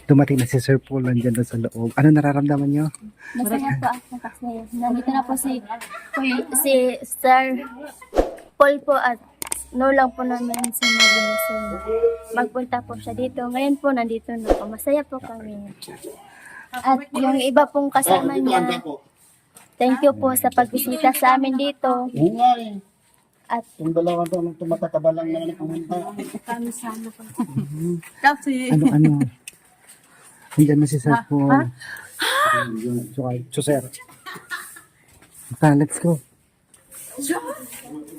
Dumating na si Sir Paul, nandiyan na sa loob. Ano nararamdaman nyo? Masaya po ako kasi nandito na po si Sir Paul po at no lang po namin sa Magunason. Magpunta po siya dito. Ngayon po nandito na po. Masaya po kami. At yung iba pong kasama niya, thank you po sa pagbisita sa amin dito. Oo nga eh. At Yung dalawa doon, tumatataba lang naman ang pumunta. kami sana po. Kasi, Ano? Nandiyan na si Sir Paul. So, Sir. Let's go. Hindi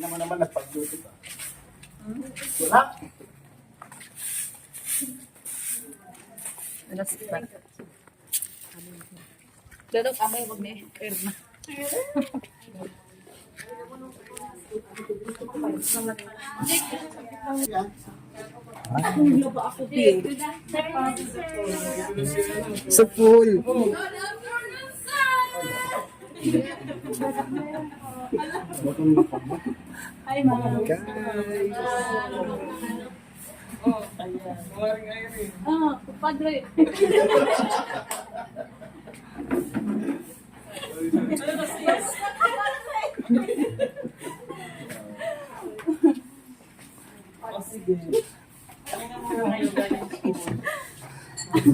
naman nagpag-duty pa. Wala. alas pa. Dadok amay wag ni Erna. Sir Paul. Ay, mga. Ah, padre.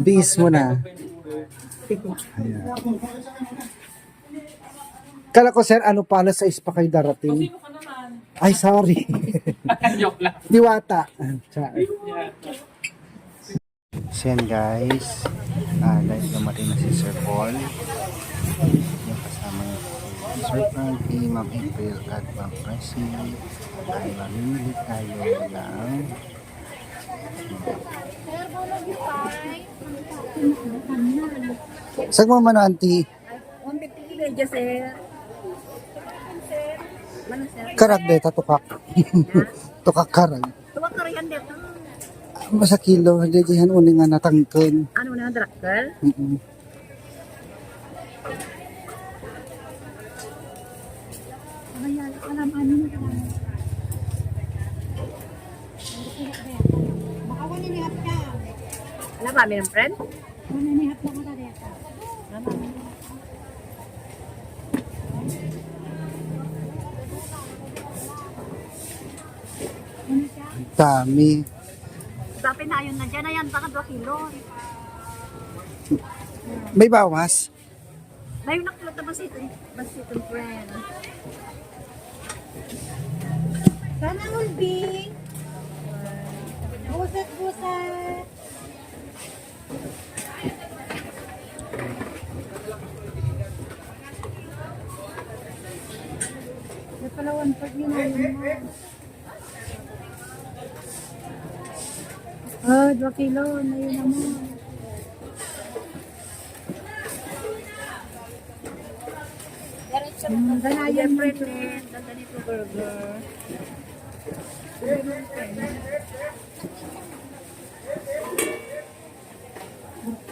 Bis mo na. Ayan. Kala ko, Sir, ano pala sa ispa kayo darating? Ay, sorry. Joke lang. Diwata. So yan guys, dahil dumating na si Sir Paul, yung kasama niya si Sir Frankie, Ma'am April at Ma'am Pressy, ay mamimili tayo ng sag mo man auntie, 150 kilo dyan, sir. Mana, sir? karat beta tukak. Tukak karag. Tuwag ka rin dito. Masa kilo, hindi diyan uni nga natangken. Ano na, drakkel? Alam ba, may friend? Dami. Sabi na, ayun na dyan na yan, baka 2 kilo. May bawas? May nakilot na basitong friend. Sana hulbing. Busat-busat. May palawan pag ginayon mo. 2 kilo na yun naman. Ganayan mo ito. Ganito burger.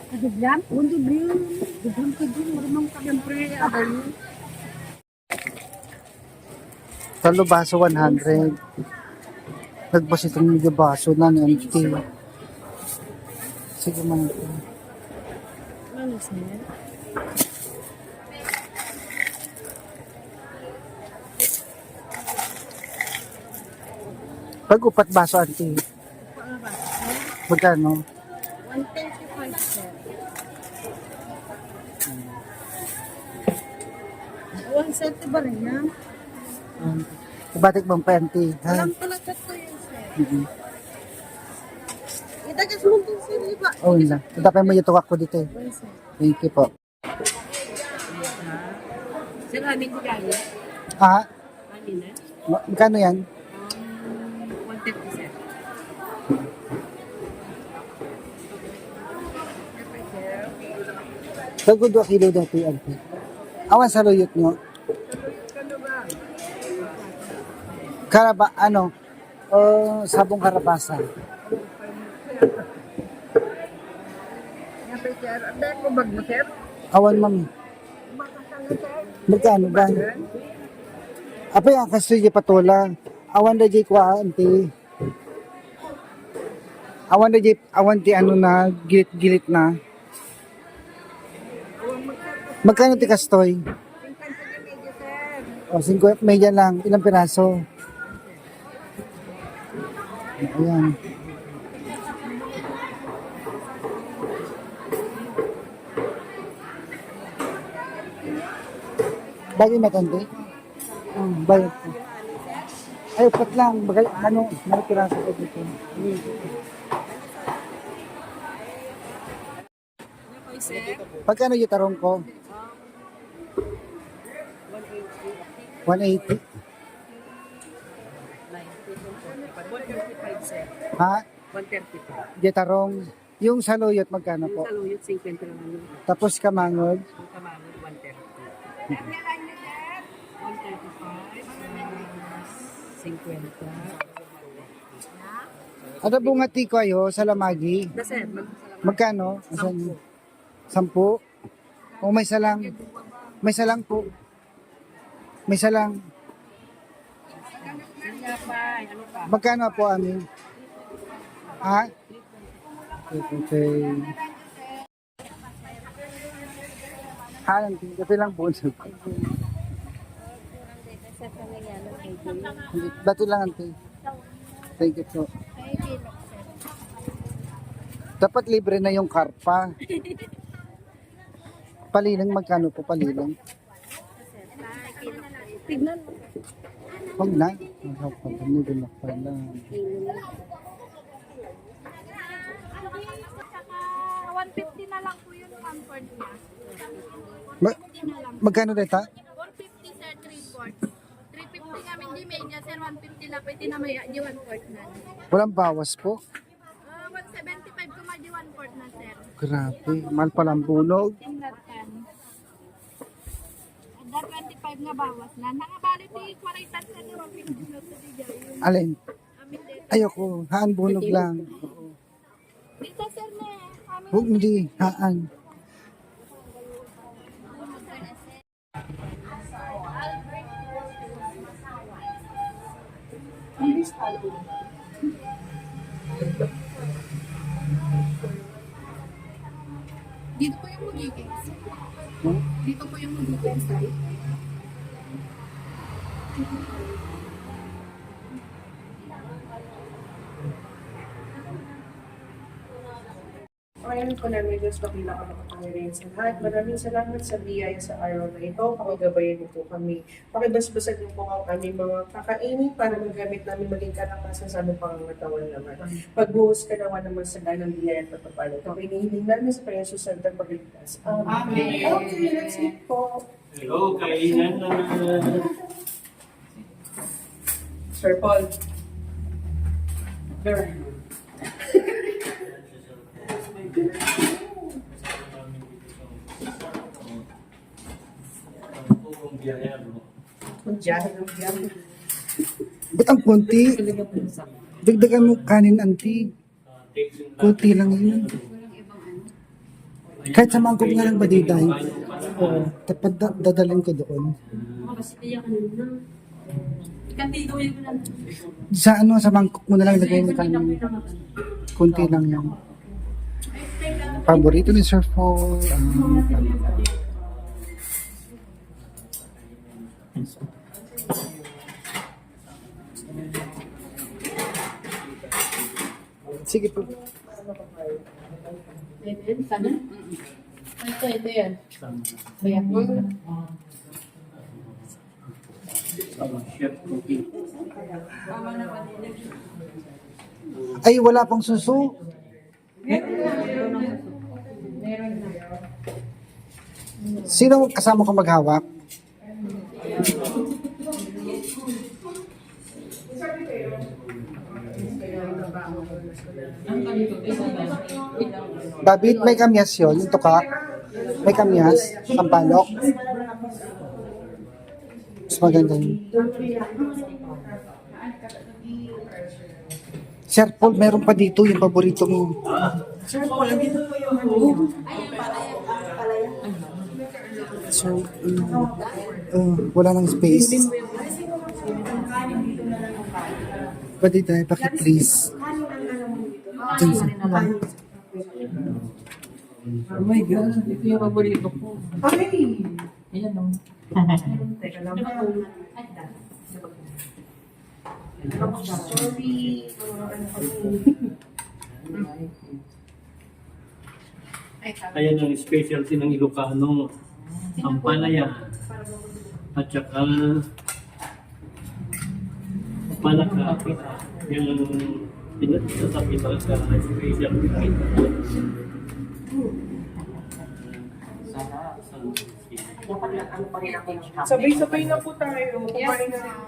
Kadiblam? Undi blim. Diblam ka din. Marumang ka. Siyempre, abali. Talo baso 100. Nagbas itong medyo baso na ni auntie. Sige man ito. Ano sir? Pag upat baso auntie. Magkano? 125 sir. 170 ba rin yan? Ibatik bang pa auntie? Ha? Alam ko lang ko yun sir. Mhm. Itagas mo din sir, iba. Oh, yun lang. Tatapay mo yung tuwak ko dito eh. Thank you po. Sir, hamin ko kaya? Ha? Hamin na? Magkano yan? 150 sir. Tagod 2 kilo dito auntie. Awan sa luyot nyo. Karaba, ano? Sabong karabasa. Dahil mo bag mo sir? Awan mami. Magkano ba? Apa yan kasi yung patulang. Awan na jay kwa auntie. Awan di ano na, gilit-gilit na. Magkano ti kastoy? O, 50 media lang. Ilang piraso? Ayan. Bagay matandi? Bayad po. Ay, upat lang. Bagay, ano, piraso ko dito. Pagkano yung tarong ko? 180. 135, sir. Ha? 135. Yung tarong. Yung saluyot, magkano po? Saluyot, 50 lang naman. Tapos kamangod. Ang kamanod, 130. 135, 50. Ano bungati ko ayo sa lamagi? Na, sir, Magkano? Asan? 10? O may salang? May salang po. May salang. ano pa? Magkano po amin? Ha? Okay. Halang kasi lang po. Dato lang ante. Thank you po. Dapat libre na yung karpa. Palilang magkano po palilang? Tignan. Huwag na. Hindi na pala. 150 na lang po yun, comfort niya. Magkano dito? 150 sir, 3-quart. 350 kami di media sir, 150 lang pwede na may di 1-quart na. Walang bawas po. 175 kuma di 1-quart na sir. Grabe. Mahal palang bunog. Tinglatan. Ada 25 nga bawas na. Nakabali di 40 sa di 150 na sa di jayon. Alin? Amin dito. Ayoko. Haan bunog lang. Dito sir na. Amin Huwag hindi. Haan. dito po yung magiging. Dito po yung magiging site. Ngayon po namin Diyos na pinakamakapangyarihan sa lahat. Maraming salamat sa biyaya sa araw na ito. Pakigabayan niyo po kami. Pakibasbasan niyo po ang aming mga kakainin para magamit namin maging kalakasan sa aming pangangatawan naman. Pagbuhos ka naman naman sa ganang biyaya at pagpapalo. Ito hinihiling namin sa Panginoon sa Santang Pagligtas. Amen. Okay, let's eat po. Hello, kainan na. Sir Paul. Very good. Diyan, diyan. Ba't ang konti? Dagdagan mo kanin, auntie. Konti lang yun. Kahit sa mangkok nga lang badiday. Tapos dadalhin ko doon. Sa ano, sa mangkok mo na lang lagay mo kanin. Konti lang yan. Paborito ni Sir Paul. Sige po. Ito yan. Bayak mo. Ay, wala pang suso. Sino kasama ko maghawak? David, may kamyas yun, yung tukak. May kamyas, sampalok. Mas maganda yun. Sir Paul, meron pa dito yung paborito mo. So, wala nang space. Pwede tayo, please. Oh my God, ito yung paborito ko. Ay! Ayan o. Teka lang po. Sorry. Ano kami. Ayan ang specialty ng Ilocano. Ang palaya. At saka palaka. Yung pinagsasabi ng specialty. Sabay-sabay na po tayo. Kumain na kayo.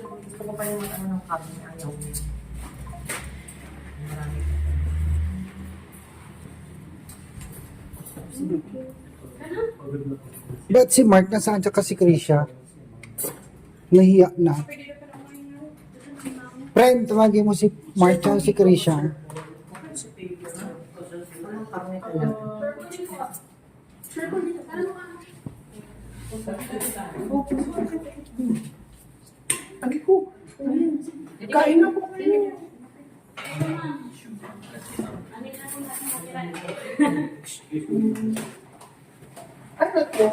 Gusto ko pa yung ano ng kami na ayaw. Ba't si Mark nasaan tsaka si Krisha? Nahiya na. Friend, tawagin mo si Mark tsaka si Krisha. Agi ko. Kain na po kayo. Ano po,